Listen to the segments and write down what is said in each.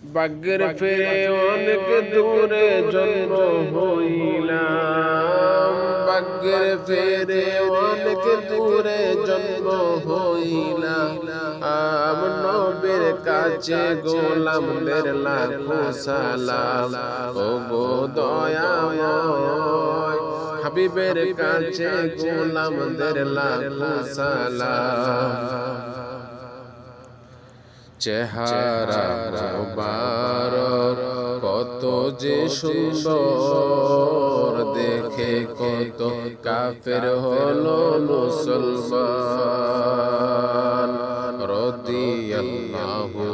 ভাগ্যের ফেরে অনেক দূরে জন্ম হইলাম, ভাগ্যের ফেরে অনেক দূরে জন্ম হইলাম। নবীর কাছে গোলামদের লাখো সালাম, ও গো দয়াময় হাবিবের কাছে গোলামদের লাখো সালাম। চেহারা মোবারক কত যে সুন্দর, দেখে কত কাফের হলো মুসলমান। রাদিয়াল্লাহু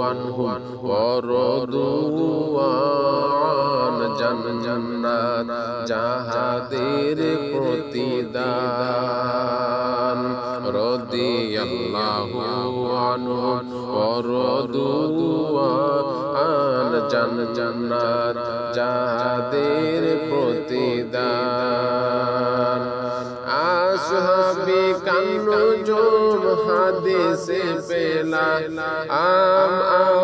আনহু ওয়া রাদু আন, জান্নাত যাহাদের প্রতিদান। রাদিয়াল্লাহু আনহু ওয়া রাদু আন, জান্নাত যাহাদের প্রতিদান। আসহাবি কান্নুজুম হাদিসে পেলাম,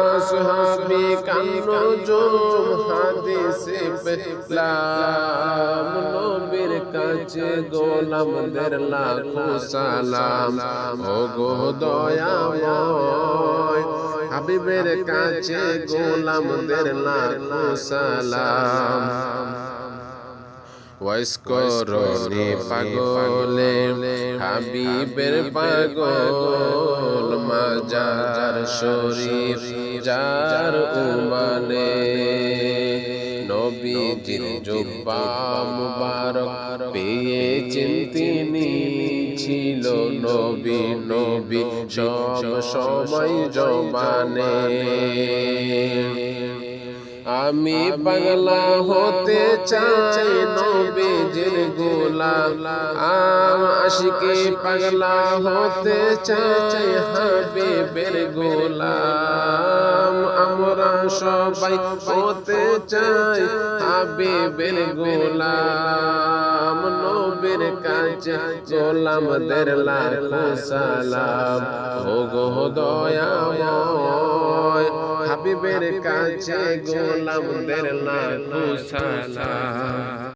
আসহাবি কান্নুজুম হাদিসে পেলাম। নবীর কাছে গোলামদের লাখো সালাম, ও গো দয়াময় হাবিবের কাছে গোলামদের লাখো সালাম। ওয়াইস করনি পাগলে হাবিবের পাগল, মাজার শরীফ যার উমানে। নবীজির জুব্বা মুবারক পেয়েছেন তিনি, ছিল নবী নবী সব সময় জবানে। আমি পাগলা হতে চাই নবীজির গোলাম, আশিকে পাগলা হতে চাই হাবিবের গোলাম। আমরা সবাই হতে চাই হাবিবের গোলাম। নবীর কাছে গোলামদের লাখো সালাম, ও গো দয়াময় হাবিবের কাছে গোলামদের লাখো সালাম।